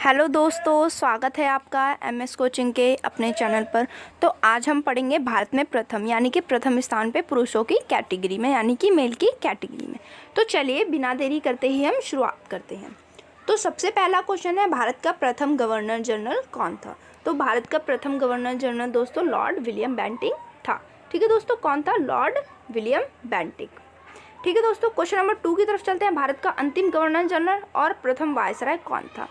Hello दोस्तों, स्वागत है आपका एमएस कोचिंग के अपने चैनल पर। तो आज हम पढ़ेंगे भारत में प्रथम यानी कि प्रथम स्थान पे पुरुषों की कैटेगरी में यानी कि मेल की कैटेगरी में। तो चलिए बिना देरी करते ही हम शुरुआत करते हैं। तो सबसे पहला क्वेश्चन है, भारत का प्रथम गवर्नर जनरल कौन था? तो भारत का प्रथम गवर्नर जनरल दोस्तों लॉर्ड विलियम बेंटिक था। ठीक है दोस्तों, कौन था? Lord William Bentinck. ठीक है दोस्तों, क्वेश्चन नंबर 2 की तरफ चलते हैं। भारत का अंतिम गवर्नर जनरल और प्रथम वायसराय कौन था?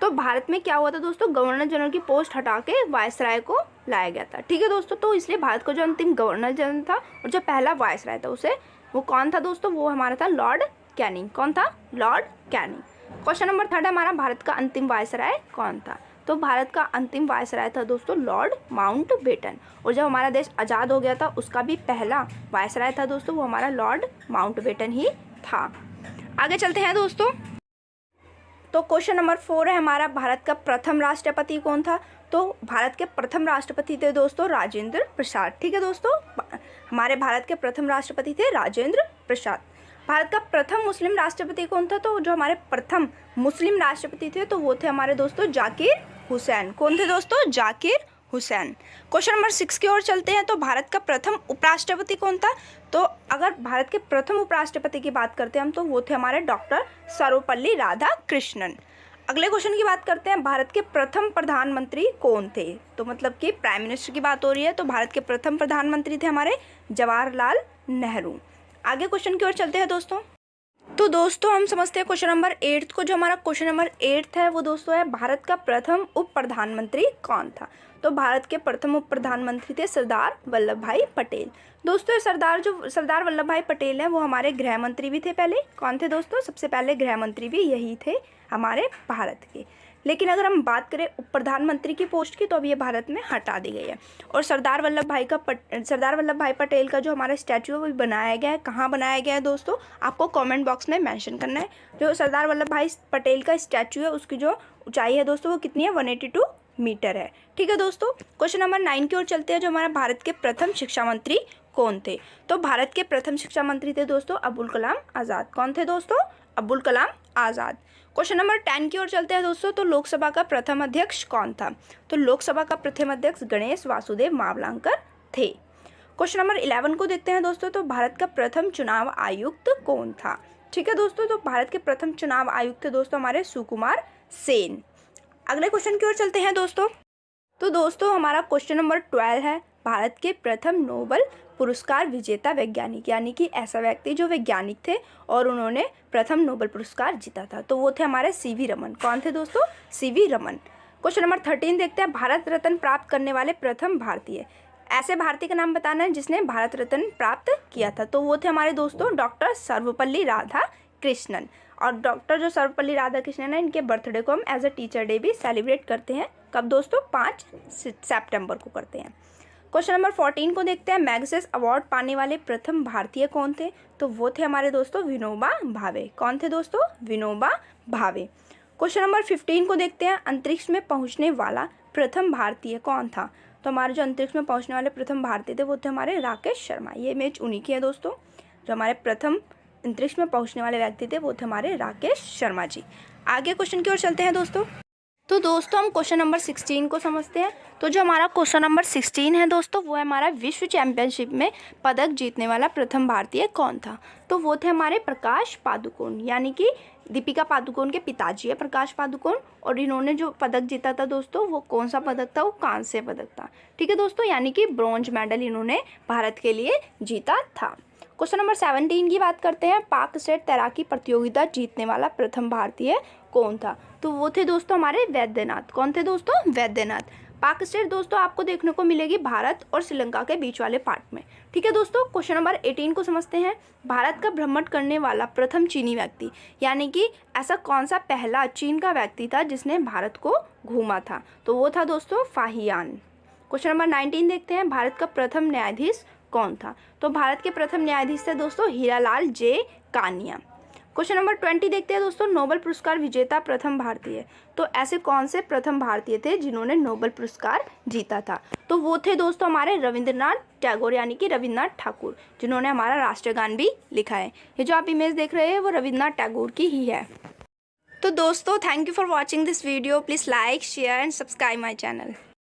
तो भारत में क्या हुआ था दोस्तों, गवर्नर जनरल की पोस्ट हटा के वायसराय को लाया गया था। ठीक है दोस्तों, तो इसलिए भारत का जो अंतिम गवर्नर जनरल था और जो पहला वायसराय था उसे वो कौन था दोस्तों? वो हमारा था लॉर्ड कैनिंग। कौन था? Lord Canning. क्वेश्चन नंबर 3 हमारा, भारत का अंतिम वायसराय कौन था? तो भारत का अंतिम वायसराय था दोस्तों लॉर्ड माउंटबेटन। और जब हमारा देश आज़ाद हो गया था उसका भी पहला वायसराय था दोस्तों वो हमारा लॉर्ड माउंटबेटन ही था। आगे चलते हैं दोस्तों। तो क्वेश्चन नंबर 4 है हमारा, भारत का प्रथम राष्ट्रपति कौन था? तो भारत के प्रथम राष्ट्रपति थे दोस्तों राजेंद्र प्रसाद। ठीक है दोस्तों, हमारे भारत के प्रथम राष्ट्रपति थे राजेंद्र प्रसाद। भारत का प्रथम मुस्लिम राष्ट्रपति कौन था? तो जो हमारे प्रथम मुस्लिम राष्ट्रपति थे तो वो थे हमारे दोस्तों जाकिर हुसैन। कौन थे दोस्तों? जाकिर हुसैन। क्वेश्चन नंबर 6 की ओर चलते हैं। तो भारत का प्रथम उपराष्ट्रपति कौन था? तो अगर भारत के प्रथम उपराष्ट्रपति की बात करते हैं हम तो वो थे हमारे डॉक्टर सर्वपल्ली राधाकृष्णन। अगले क्वेश्चन की बात करते हैं, भारत के प्रथम प्रधानमंत्री कौन थे? तो मतलब कि प्राइम मिनिस्टर की बात हो रही है, तो भारत के प्रथम प्रधानमंत्री थे हमारे जवाहरलाल नेहरू। आगे क्वेश्चन की ओर चलते हैं दोस्तों। तो दोस्तों हम समझते हैं क्वेश्चन नंबर 8 को। जो हमारा क्वेश्चन नंबर 8 है वो दोस्तों है, भारत का प्रथम उप प्रधानमंत्री कौन था? तो भारत के प्रथम उप प्रधानमंत्री थे सरदार वल्लभ भाई पटेल। दोस्तों सरदार वल्लभ भाई पटेल हैं वो हमारे गृह मंत्री भी थे पहले। कौन थे दोस्तों? सबसे पहले गृह मंत्री भी यही थे हमारे भारत के। लेकिन अगर हम बात करें उप प्रधानमंत्री की पोस्ट की तो अब ये भारत में हटा दी गई है। और सरदार वल्लभ भाई पटेल का जो हमारा स्टैचू है वो बनाया गया है। कहाँ बनाया गया है दोस्तों? आपको कमेंट बॉक्स में मेंशन करना है। जो सरदार वल्लभ भाई पटेल का स्टैचू है उसकी जो ऊंचाई है दोस्तों वो कितनी है? 182 मीटर है। ठीक है दोस्तों, क्वेश्चन नंबर 9 की ओर चलते हैं। जो हमारा भारत के प्रथम शिक्षा मंत्री कौन थे? तो भारत के प्रथम शिक्षा मंत्री थे दोस्तों अब्दुल कलाम आज़ाद। कौन थे दोस्तों? अब्दुल कलाम आज़ाद। क्वेश्चन नंबर 10 की ओर चलते हैं दोस्तों। तो लोकसभा का प्रथम अध्यक्ष कौन था? तो लोकसभा का प्रथम अध्यक्ष गणेश वासुदेव मावलंकर थे। क्वेश्चन नंबर 11 को देखते हैं दोस्तों। तो भारत का प्रथम चुनाव आयुक्त कौन था? ठीक है दोस्तों, तो भारत के प्रथम चुनाव आयुक्त थे दोस्तों हमारे सुकुमार सेन। अगले क्वेश्चन की ओर चलते हैं दोस्तों। तो दोस्तों हमारा क्वेश्चन नंबर 12 है, भारत के प्रथम नोबेल पुरस्कार विजेता वैज्ञानिक यानी कि ऐसा व्यक्ति जो वैज्ञानिक थे और उन्होंने प्रथम नोबेल पुरस्कार जीता था तो वो थे हमारे सीवी रमन। कौन थे दोस्तों? सीवी रमन। क्वेश्चन नंबर 13 देखते हैं, भारत रत्न प्राप्त करने वाले प्रथम भारतीय। ऐसे भारतीय का नाम बताना है जिसने भारत रत्न प्राप्त किया था तो वो थे हमारे दोस्तों डॉक्टर सर्वपल्ली राधाकृष्णन। और डॉक्टर जो सर्वपल्ली राधाकृष्णन है इनके बर्थडे को हम एज अ टीचर डे भी सेलिब्रेट करते हैं। कब दोस्तों? 5 सितंबर को करते हैं। क्वेश्चन नंबर 14 को देखते हैं, मैग्सेस अवार्ड पाने वाले प्रथम भारतीय कौन थे? तो वो थे हमारे दोस्तों विनोबा भावे। कौन थे दोस्तों? विनोबा भावे। क्वेश्चन नंबर 15 को देखते हैं, अंतरिक्ष में पहुंचने वाला प्रथम भारतीय कौन था? तो हमारे जो अंतरिक्ष में पहुंचने वाले प्रथम भारतीय थे वो थे हमारे राकेश शर्मा। ये इमेज उन्हीं की है दोस्तों। जो हमारे प्रथम अंतरिक्ष में पहुंचने वाले व्यक्ति थे वो थे हमारे राकेश शर्मा जी। आगे क्वेश्चन की ओर चलते हैं दोस्तों। तो दोस्तों हम क्वेश्चन नंबर 16 को समझते हैं। तो जो हमारा क्वेश्चन नंबर 16 है दोस्तों वो है हमारा, विश्व चैंपियनशिप में पदक जीतने वाला प्रथम भारतीय कौन था? तो वो थे हमारे प्रकाश पादुकोण यानी कि दीपिका पादुकोण के पिताजी है प्रकाश पादुकोण। और इन्होंने जो पदक जीता था दोस्तों वो कौन सा पदक था? वो कांस्य पदक था। ठीक है दोस्तों, यानी कि ब्रॉन्ज मेडल इन्होंने भारत के लिए जीता था। क्वेश्चन नंबर 17 की बात करते हैं, पाक स्टेट तैराकी प्रतियोगिता जीतने वाला प्रथम भारतीय कौन था? तो वो थे दोस्तों हमारे वैद्यनाथ। कौन थे दोस्तों? वैद्यनाथ। पाक स्टेट दोस्तों आपको देखने को मिलेगी भारत और श्रीलंका के बीच वाले पार्ट में। ठीक है दोस्तों, क्वेश्चन नंबर 18 को समझते हैं, भारत का भ्रमण करने वाला प्रथम चीनी व्यक्ति यानी कि ऐसा कौन सा पहला चीन का व्यक्ति था जिसने भारत को घूमा था? तो वो था दोस्तों फाहियान। क्वेश्चन नंबर 19 देखते हैं, भारत का प्रथम न्यायाधीश कौन था? तो भारत के प्रथम न्यायाधीश थे दोस्तों हीरालाल जे कानिया। क्वेश्चन नंबर 20 देखते हैं दोस्तों, नोबेल पुरस्कार विजेता प्रथम भारतीय। तो ऐसे कौन से प्रथम भारतीय थे जिन्होंने नोबेल पुरस्कार जीता था? तो वो थे दोस्तों हमारे रविंद्रनाथ टैगोर यानी कि रविन्द्रनाथ ठाकुर, जिन्होंने हमारा राष्ट्रगान भी लिखा है। ये जो आप इमेज देख रहे हैं वो रविन्द्रनाथ टैगोर की ही है। तो दोस्तों thank you for watching this video, please like share and subscribe my channel.